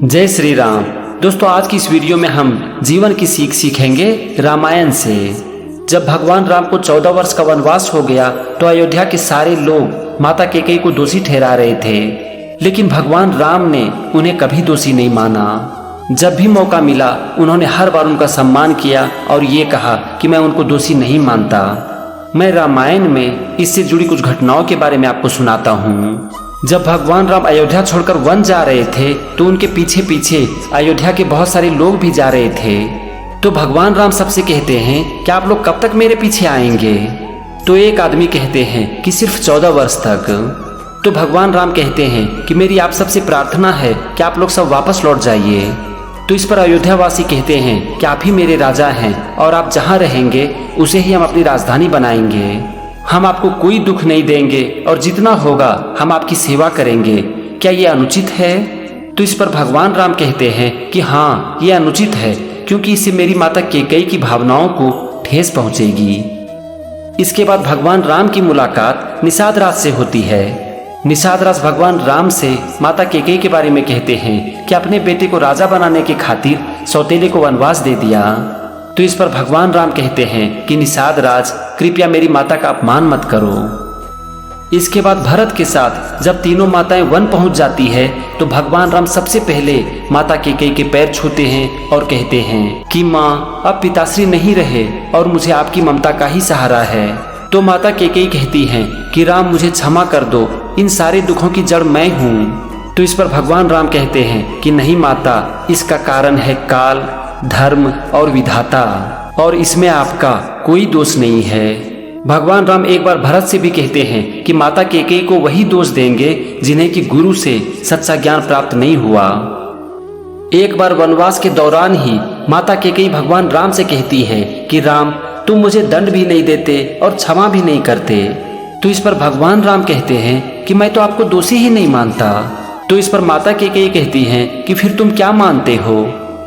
जय श्री राम। दोस्तों, आज की इस वीडियो में हम जीवन की सीख सीखेंगे रामायण से। जब भगवान राम को 14 वर्ष का वनवास हो गया तो अयोध्या के सारे लोग माता कैकेयी को दोषी ठहरा रहे थे, लेकिन भगवान राम ने उन्हें कभी दोषी नहीं माना। जब भी मौका मिला उन्होंने हर बार उनका सम्मान किया और ये कहा कि मैं उनको दोषी नहीं मानता। मैं रामायण में इससे जुड़ी कुछ घटनाओं के बारे में आपको सुनाता हूँ। जब भगवान राम अयोध्या छोड़कर वन जा रहे थे तो उनके पीछे पीछे अयोध्या के बहुत सारे लोग भी जा रहे थे। तो भगवान राम सबसे कहते हैं कि आप लोग कब तक मेरे पीछे आएंगे? तो एक आदमी कहते हैं कि सिर्फ 14 वर्ष तक। तो भगवान राम कहते हैं कि मेरी आप सबसे प्रार्थना है कि आप लोग सब वापस लौट जाइए। तो इस पर अयोध्या वासी कहते हैं कि आप ही मेरे राजा हैं और आप जहाँ रहेंगे उसे ही हम अपनी राजधानी बनाएंगे। हम आपको कोई दुख नहीं देंगे और जितना होगा हम आपकी सेवा करेंगे। क्या ये अनुचित है? तो इस पर भगवान राम कहते हैं कि हाँ, ये अनुचित है, क्योंकि इससे मेरी माता कैकेयी की भावनाओं को ठेस पहुंचेगी। इसके बाद भगवान राम की मुलाकात निषाद राज से होती है। निषाद राज भगवान राम से माता कैकेयी के बारे में कहते हैं कि अपने बेटे को राजा बनाने के खातिर सौतेले को वनवास दे दिया। तो इस पर भगवान राम कहते हैं कि निषाद राज, कृपया मेरी माता का अपमान मत करो। इसके बाद भरत के साथ जब तीनों माताएं वन पहुंच जाती है तो भगवान राम सबसे पहले माता कैकेयी के पैर छूते हैं और कहते हैं कि माँ, अब पिताश्री नहीं रहे और मुझे आपकी ममता का ही सहारा है। तो माता कैकेयी कहती हैं कि राम, मुझे क्षमा कर दो, इन सारे दुखों की जड़ मैं हूँ। तो इस पर भगवान राम कहते हैं कि नहीं माता, इसका कारण है काल, धर्म और विधाता, और इसमें आपका कोई दोष नहीं है। भगवान राम एक बार भरत से भी कहते हैं कि माता कैकेयी को वही दोष देंगे जिन्हें कि गुरु से सच्चा ज्ञान प्राप्त नहीं हुआ। एक बार वनवास के दौरान ही माता कैकेयी भगवान राम से कहती है कि राम, तुम मुझे दंड भी नहीं देते और क्षमा भी नहीं करते। तो इस पर भगवान राम कहते हैं कि मैं तो आपको दोषी ही नहीं मानता। तो इस पर माता कैकेयी कहती हैं कि फिर तुम क्या मानते हो?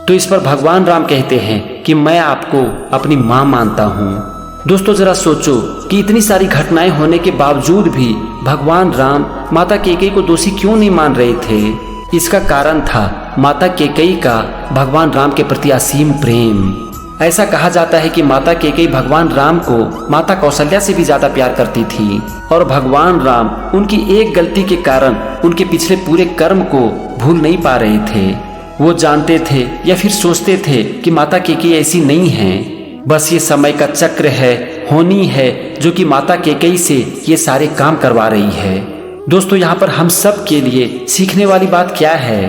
तो इस पर भगवान राम कहते हैं कि मैं आपको अपनी माँ मानता हूँ। दोस्तों, जरा सोचो कि इतनी सारी घटनाएं होने के बावजूद भी भगवान राम माता कैकेयी को दोषी क्यों नहीं मान रहे थे? इसका कारण था माता कैकेयी का भगवान राम के प्रति असीम प्रेम। ऐसा कहा जाता है कि माता कैकेयी भगवान राम को माता कौशल्या से भी ज्यादा प्यार करती थी और भगवान राम उनकी एक गलती के कारण उनके पिछले पूरे कर्म को भूल नहीं पा रहे थे। वो जानते थे या फिर सोचते थे कि माता कैकेयी ऐसी नहीं है, बस ये समय का चक्र है, होनी है, जो कि माता कैकेयी से ये सारे काम करवा रही है। दोस्तों, यहाँ पर हम सब के लिए सीखने वाली बात क्या है?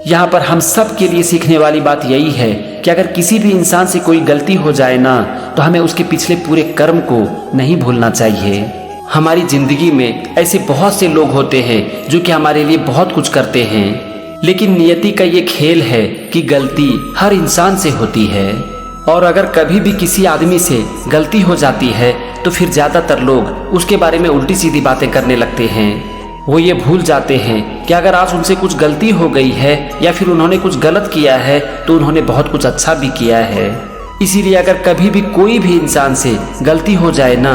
यहाँ पर हम सब के लिए सीखने वाली बात यही है कि अगर किसी भी इंसान से कोई गलती हो जाए ना, तो हमें उसके पिछले पूरे कर्म को नहीं भूलना चाहिए। हमारी जिंदगी में ऐसे बहुत से लोग होते हैं जो कि हमारे लिए बहुत कुछ करते हैं, लेकिन नियति का ये खेल है कि गलती हर इंसान से होती है। और अगर कभी भी किसी आदमी से गलती हो जाती है तो फिर ज्यादातर लोग उसके बारे में उल्टी सीधी बातें करने लगते हैं। वो ये भूल जाते हैं कि अगर आज उनसे कुछ गलती हो गई है या फिर उन्होंने कुछ गलत किया है तो उन्होंने बहुत कुछ अच्छा भी किया है। इसीलिए अगर कभी भी कोई भी इंसान से गलती हो जाए ना,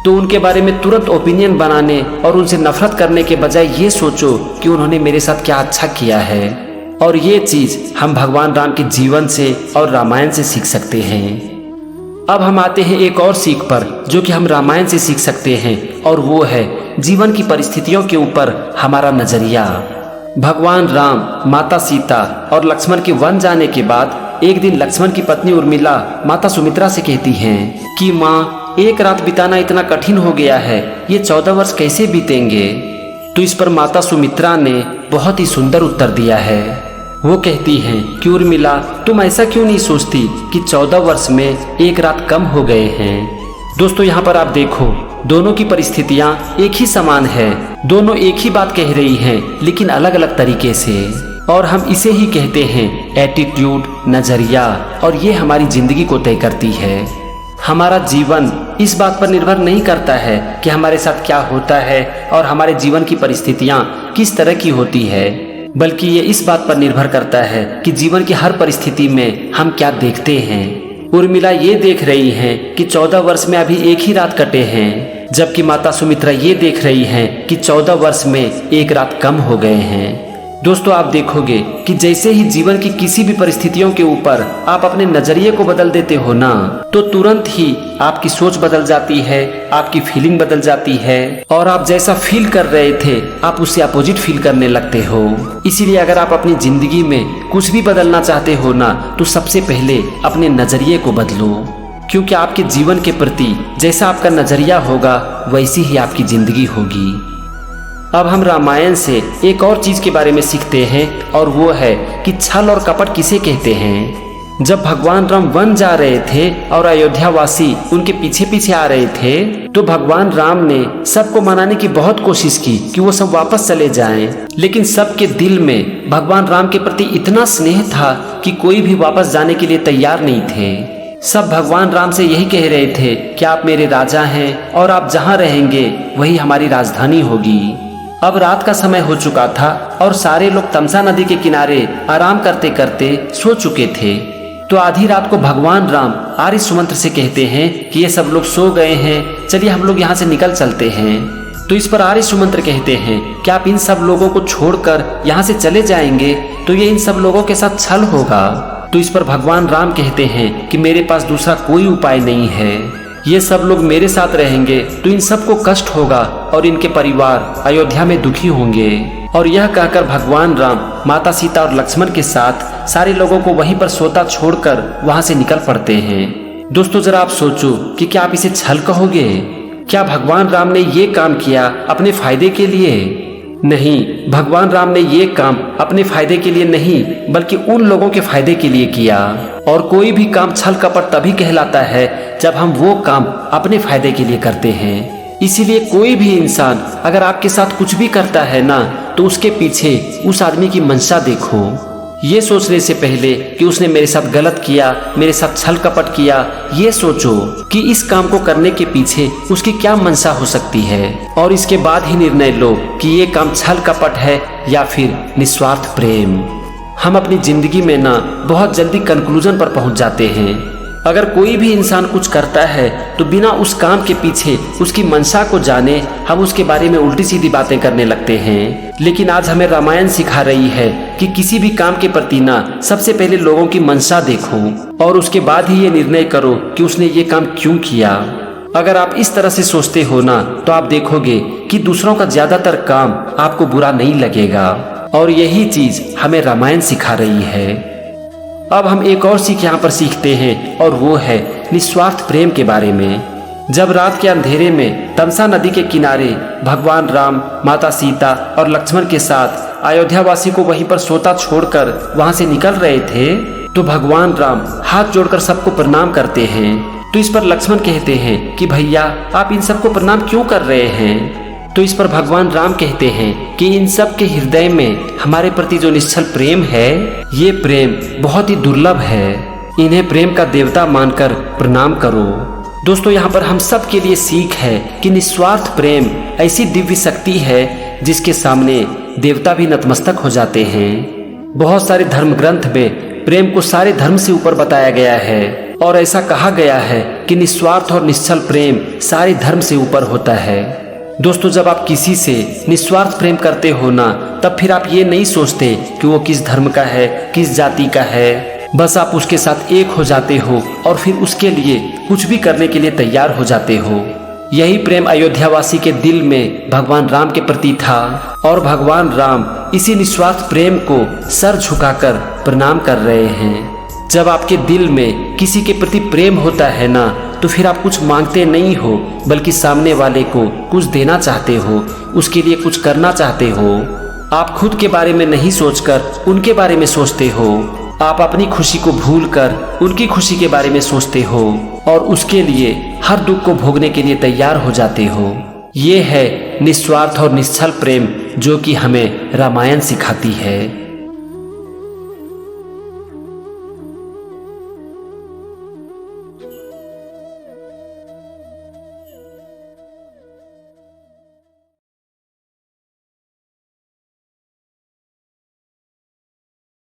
तो उनके बारे में तुरंत ओपिनियन बनाने और उनसे नफरत करने के बजाय ये सोचो कि उन्होंने मेरे साथ क्या अच्छा किया है। और ये चीज हम भगवान राम के जीवन से और रामायण से सीख सकते हैं। अब हम आते हैं एक और सीख पर जो कि हम रामायण से सीख सकते हैं, और वो है जीवन की परिस्थितियों के ऊपर हमारा नजरिया। भगवान राम, माता सीता और लक्ष्मण के वन जाने के बाद एक दिन लक्ष्मण की पत्नी उर्मिला माता सुमित्रा से कहती हैं कि माँ, एक रात बिताना इतना कठिन हो गया है, ये 14 वर्ष कैसे बीतेंगे? तो इस पर माता सुमित्रा ने बहुत ही सुंदर उत्तर दिया है। वो कहती हैं कि उर्मिला, तुम ऐसा क्यों नहीं सोचती कि 14 वर्ष में एक रात कम हो गए हैं? दोस्तों, यहाँ पर आप देखो, दोनों की परिस्थितियाँ एक ही समान है, दोनों एक ही बात कह रही हैं, लेकिन अलग अलग तरीके से। और हम इसे ही कहते हैं एटीट्यूड, नजरिया, और ये हमारी जिंदगी को तय करती है। हमारा जीवन इस बात पर निर्भर नहीं करता है कि हमारे साथ क्या होता है और हमारे जीवन की परिस्थितियाँ किस तरह की होती है, बल्कि ये इस बात पर निर्भर करता है कि जीवन की हर परिस्थिति में हम क्या देखते हैं। उर्मिला ये देख रही हैं कि 14 वर्ष में अभी एक ही रात कटे हैं, जबकि माता सुमित्रा ये देख रही हैं कि 14 वर्ष में एक रात कम हो गए हैं। दोस्तों आप देखोगे कि जैसे ही जीवन की किसी भी परिस्थितियों के ऊपर आप अपने नजरिए को बदल देते हो ना, तो तुरंत ही आपकी सोच बदल जाती है, आपकी फीलिंग बदल जाती है और आप जैसा फील कर रहे थे आप उससे अपोजिट फील करने लगते हो। इसीलिए अगर आप अपनी जिंदगी में कुछ भी बदलना चाहते हो ना, तो सबसे पहले अपने नजरिए को बदलो, क्योंकि आपके जीवन के प्रति जैसा आपका नजरिया होगा वैसी ही आपकी जिंदगी होगी। अब हम रामायण से एक और चीज के बारे में सीखते हैं और वो है कि छल और कपट किसे कहते हैं। जब भगवान राम वन जा रहे थे और अयोध्या वासी उनके पीछे पीछे आ रहे थे, तो भगवान राम ने सबको मनाने की बहुत कोशिश की कि वो सब वापस चले जाएं, लेकिन सबके दिल में भगवान राम के प्रति इतना स्नेह था कि कोई भी वापस जाने के लिए तैयार नहीं थे। सब भगवान राम से यही कह रहे थे कि आप मेरे राजा हैं और आप जहाँ रहेंगे वही हमारी राजधानी होगी। अब रात का समय हो चुका था और सारे लोग तमसा नदी के किनारे आराम करते करते सो चुके थे। तो आधी रात को भगवान राम आर्य सुमंत्र से कहते हैं कि ये सब लोग सो गए हैं, चलिए हम लोग यहाँ से निकल चलते हैं। तो इस पर आर्य सुमंत्र कहते हैं कि आप इन सब लोगों को छोड़कर यहाँ से चले जाएंगे तो ये इन सब लोगों के साथ छल होगा। तो इस पर भगवान राम कहते हैं कि मेरे पास दूसरा कोई उपाय नहीं है, ये सब लोग मेरे साथ रहेंगे तो इन सबको कष्ट होगा और इनके परिवार अयोध्या में दुखी होंगे। और यह कहकर भगवान राम माता सीता और लक्ष्मण के साथ सारे लोगों को वहीं पर सोता छोड़कर वहां से निकल पड़ते हैं। दोस्तों जरा आप सोचो कि क्या आप इसे छल कहोगे? क्या भगवान राम ने ये काम किया अपने फायदे के लिए? नहीं, भगवान राम ने ये काम अपने फायदे के लिए नहीं बल्कि उन लोगों के फायदे के लिए किया। और कोई भी काम छल कपट तभी कहलाता है जब हम वो काम अपने फायदे के लिए करते हैं। इसीलिए कोई भी इंसान अगर आपके साथ कुछ भी करता है ना, तो उसके पीछे उस आदमी की मंशा देखो। ये सोचने से पहले कि उसने मेरे साथ गलत किया, मेरे साथ छल कपट किया, ये सोचो कि इस काम को करने के पीछे उसकी क्या मंशा हो सकती है और इसके बाद ही निर्णय लो कि ये काम छल कपट है या फिर निस्वार्थ प्रेम। हम अपनी जिंदगी में ना बहुत जल्दी कंक्लूजन पर पहुंच जाते हैं। अगर कोई भी इंसान कुछ करता है तो बिना उस काम के पीछे उसकी मंशा को जाने हम उसके बारे में उल्टी सीधी बातें करने लगते हैं। लेकिन आज हमें रामायण सिखा रही है कि किसी भी काम के प्रति ना सबसे पहले लोगों की मंशा देखो और उसके बाद ही ये निर्णय करो कि उसने ये काम क्यों किया। अगर आप इस तरह से सोचते हो ना, तो आप देखोगे कि दूसरों का ज्यादातर काम आपको बुरा नहीं लगेगा और यही चीज हमें रामायण सिखा रही है। अब हम एक और सीख यहाँ पर सीखते हैं और वो है निस्वार्थ प्रेम के बारे में। जब रात के अंधेरे में तमसा नदी के किनारे भगवान राम, माता सीता और लक्ष्मण के साथ अयोध्या वासी को वहीं पर सोता छोड़कर वहां से निकल रहे थे, तो भगवान राम हाथ जोड़कर सबको प्रणाम करते हैं। तो इस पर लक्ष्मण कहते हैं कि भैया आप इन सबको प्रणाम क्यों कर रहे हैं? तो इस पर भगवान राम कहते हैं कि इन सब के हृदय में हमारे प्रति जो निश्चल प्रेम है, ये प्रेम बहुत ही दुर्लभ है, इन्हें प्रेम का देवता मानकर प्रणाम करो। दोस्तों यहाँ पर हम सब के लिए सीख है कि निस्वार्थ प्रेम ऐसी दिव्य शक्ति है जिसके सामने देवता भी नतमस्तक हो जाते हैं। बहुत सारे धर्म ग्रंथ में प्रेम को सारे धर्म से ऊपर बताया गया है और ऐसा कहा गया है कि निस्वार्थ और निश्चल प्रेम सारे धर्म से ऊपर होता है। दोस्तों जब आप किसी से निस्वार्थ प्रेम करते हो ना, तब फिर आप ये नहीं सोचते कि वो किस धर्म का है, किस जाति का है, बस आप उसके साथ एक हो जाते हो और फिर उसके लिए कुछ भी करने के लिए तैयार हो जाते हो। यही प्रेम अयोध्यावासी के दिल में भगवान राम के प्रति था और भगवान राम इसी निस्वार्थ प्रेम को सर झुकाकर प्रणाम कर रहे हैं। जब आपके दिल में किसी के प्रति प्रेम होता है ना, तो फिर आप कुछ मांगते नहीं हो बल्कि सामने वाले को कुछ देना चाहते हो, उसके लिए कुछ करना चाहते हो। आप खुद के बारे में नहीं सोचकर उनके बारे में सोचते हो। आप अपनी खुशी को भूलकर उनकी खुशी के बारे में सोचते हो और उसके लिए हर दुख को भोगने के लिए तैयार हो जाते हो। ये है निस्वार्थ और निश्चल प्रेम जो कि हमें रामायण सिखाती है।